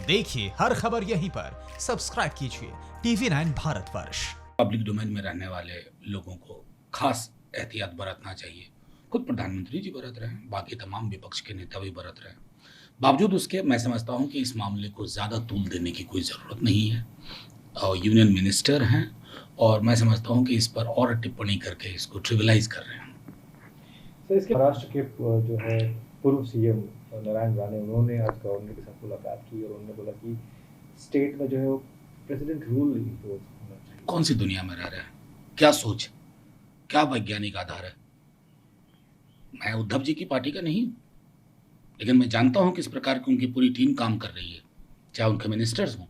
देखिए हर खबर यहीं पर, सब्सक्राइब कीजिए TV9 भारतवर्ष। पब्लिक डोमेन में रहने वाले लोगों को खास एहतियात बरतना चाहिए। खुद प्रधानमंत्री जी बरत रहे हैं, बाकी तमाम विपक्ष के नेता भी बरत रहे हैं। बावजूद उसके मैं समझता हूं कि इस मामले को ज़्यादा तूल देने की कोई ज़रूरत नहीं है। यूनियन मिनिस्टर हैं और मैं समझता हूं कि इस पर और टिप्पणी करके इसको ट्रिविलाइज कर रहे हैं। तो इसके महाराष्ट्र के जो है पूर्व सीएम नारायण राणे, उन्होंने आज गवर्नर के साथ मुलाकात की और उन्होंने बोला कि स्टेट में जो है वो प्रेसिडेंट रूल इम्पोज होना चाहिए। कौन सी दुनिया में रह रहे हैं? क्या सोच, क्या वैज्ञानिक आधार है? मैं उद्धव जी की पार्टी का नहीं हूं, लेकिन मैं जानता हूं किस प्रकार की उनकी पूरी टीम काम कर रही है। चाहे उनके मिनिस्टर्स हों,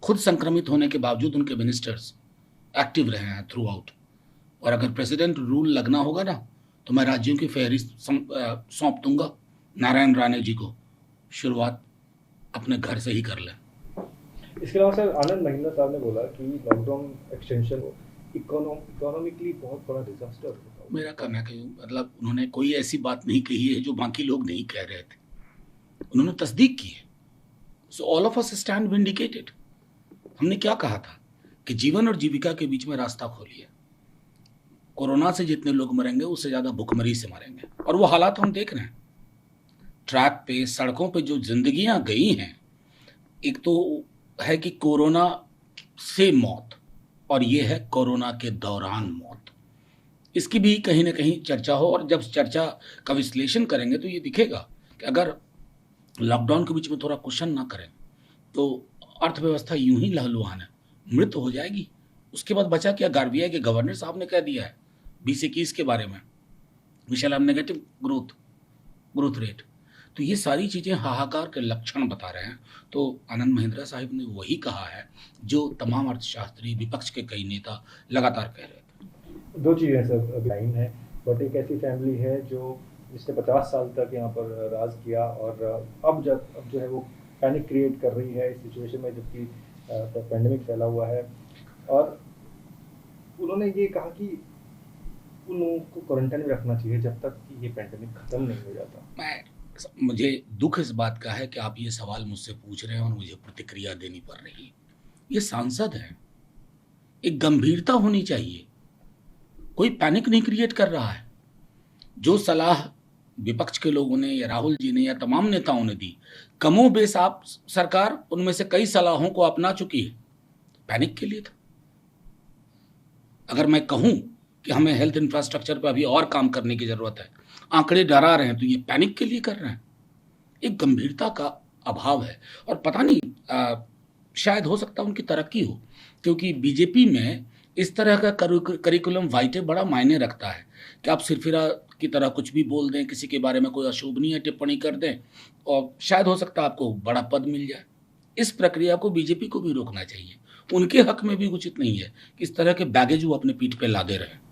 खुद संक्रमित होने के बावजूद उनके मिनिस्टर्स एक्टिव रहे हैं थ्रू आउट। और अगर प्रेसिडेंट रूल लगना होगा ना, तो मैं राज्यों की फहरिस्त सौंप दूंगा नारायण राणे जी को। शुरुआत अपने घर से ही कर लें। इसके अलावा सर, आनंद महिंद्रा साहब ने बोला कि लॉकडाउन एक्सटेंशन इकोनॉमिकली बहुत बड़ा डिजास्टर होगा। मेरा कहना है मतलब उन्होंने कोई ऐसी बात नहीं कही है जो बाकी लोग नहीं कह रहे थे, उन्होंने तस्दीक की है। So all of us stand vindicated. हमने क्या कहा था कि जीवन और जीविका के बीच में रास्ता खोलिए। कोरोना से जितने लोग मरेंगे उससे ज़्यादा भुखमरी से मरेंगे, और वो हालात हम देख रहे हैं। ट्रैक पे, सड़कों पे जो जिंदगियां गई हैं, एक तो है कि कोरोना से मौत, और ये है कोरोना के दौरान मौत। इसकी भी कहीं ना कहीं चर्चा हो, और जब चर्चा का विश्लेषण करेंगे तो ये दिखेगा कि अगर लॉकडाउन के बीच में थोड़ा क्वेश्चन ना करें तो अर्थव्यवस्था यूं ही लहलुहान मृत हो जाएगी। उसके बाद बचा क्या? आरबीआई के गवर्नर साहब ने कह दिया है 2021 के बारे में, we shall have negative growth rate. तो ये सारी चीज़ें हाहाकार के लक्षण बता रहे हैं। तो आनंद महिंद्रा साहब ने वही कहा है जो तमाम अर्थशास्त्री, विपक्ष के कई नेता लगातार कह रहे थे। दो चीज़ें सर लाइन है, बट एक ऐसी फैमिली है जो जिसने 50 साल तक यहाँ पर राज किया, और अब जो है वो पैनिक क्रिएट कर रही है इस सिचुएशन में, जबकि पैंडेमिक फैला हुआ है। और उन्होंने ये कहा कि उन लोगों को क्वारंटाइन में रखना चाहिए जब तक कि ये पैंडेमिक खत्म नहीं हो जाता। मुझे दुख इस बात का है कि आप ये सवाल मुझसे पूछ रहे हैं और मुझे प्रतिक्रिया देनी पड़ रही है। ये सांसद है, एक गंभीरता होनी चाहिए। कोई पैनिक नहीं क्रिएट कर रहा है। जो सलाह विपक्ष के लोगों ने या राहुल जी ने या तमाम नेताओं ने दी, कमो बेश आप सरकार उनमें से कई सलाहों को अपना चुकी है। पैनिक के लिए था। अगर मैं कहूं कि हमें हेल्थ इंफ्रास्ट्रक्चर पर अभी और काम करने की जरूरत है, आंकड़े डरा रहे हैं, तो ये पैनिक के लिए कर रहे हैं। एक गंभीरता का अभाव है। और पता नहीं, शायद हो सकता है उनकी तरक्की हो, क्योंकि बीजेपी में इस तरह का करिकुलम वाइटे बड़ा मायने रखता है कि आप सिरफिरा की तरह कुछ भी बोल दें, किसी के बारे में कोई अशोभनीय टिप्पणी कर दें, और शायद हो सकता है आपको बड़ा पद मिल जाए। इस प्रक्रिया को बीजेपी को भी रोकना चाहिए। उनके हक में भी उचित नहीं है कि इस तरह के बैगेज वो अपने पीठ पे लादे रहे।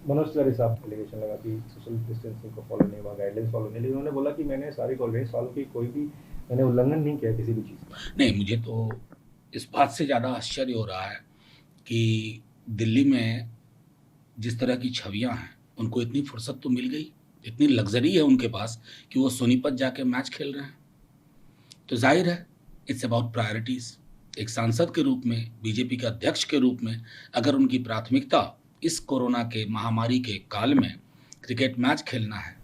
मनोज तिवारी साहब एलिगेशन लगा कि सोशल डिस्टेंसिंग को फॉलो नहीं हुआ, गाइडलाइंस फॉलो नहीं, लेकिन उन्होंने बोला कि मैंने सारी गाइडलाइंस फॉलो की, कोई भी मैंने उल्लंघन नहीं किया किसी भी चीज़ का। नहीं, मुझे तो इस बात से ज़्यादा आश्चर्य हो रहा है कि दिल्ली में जिस तरह की छवियां हैं, उनको इतनी फुर्सत तो मिल गई, इतनी लग्जरी है उनके पास कि वो सोनीपत जाके मैच खेल रहे हैं। तो जाहिर है इट्स अबाउट प्रायोरिटीज़। एक सांसद के रूप में, बीजेपी के अध्यक्ष के रूप में, अगर उनकी प्राथमिकता इस कोरोना के महामारी के काल में क्रिकेट मैच खेलना है,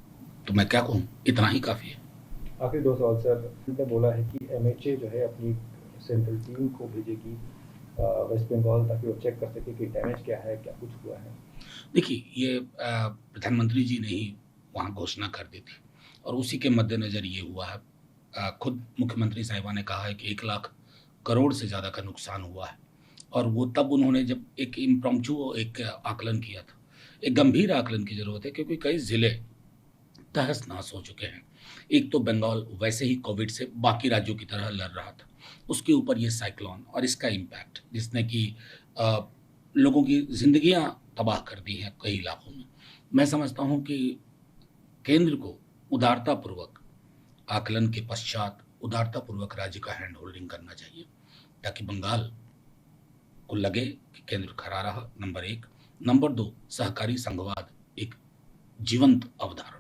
तो मैं क्या कहूँ, इतना ही काफ़ी है। आखिरी दो सवाल सर। उन्होंने बोला है कि MHA जो है अपनी सेंट्रल टीम को भेजेगी वेस्ट बंगाल, ताकि वो चेक कर सके कि डैमेज क्या है, क्या कुछ हुआ है। देखिए, ये प्रधानमंत्री जी ने ही वहाँ घोषणा कर दी थी, और उसी के मद्देनज़र ये हुआ है। खुद मुख्यमंत्री साहिबा ने कहा है कि 1 लाख करोड़ से ज़्यादा का नुकसान हुआ है, और वो तब उन्होंने जब एक इम्प्रॉम्प्टू एक आकलन किया था। एक गंभीर आकलन की ज़रूरत है, क्योंकि कई ज़िले तहस नहस हो चुके हैं। एक तो बंगाल वैसे ही कोविड से बाकी राज्यों की तरह लड़ रहा था, उसके ऊपर ये साइक्लोन और इसका इम्पैक्ट, जिसने कि लोगों की जिंदगियां तबाह कर दी हैं कई इलाकों में। मैं समझता हूं कि केंद्र को उदारतापूर्वक आकलन के पश्चात उदारतापूर्वक राज्य का हैंड होल्डिंग करना चाहिए, ताकि बंगाल को लगे कि केंद्र खड़ा रहा, नंबर 1। नंबर 2, सहकारी संघवाद एक जीवंत अवधारणा।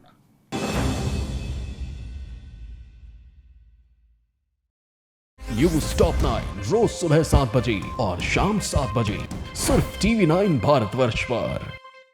न्यूज टॉप 9 रोज सुबह 7 बजे और शाम 7 बजे सिर्फ TV9 भारतवर्ष पर।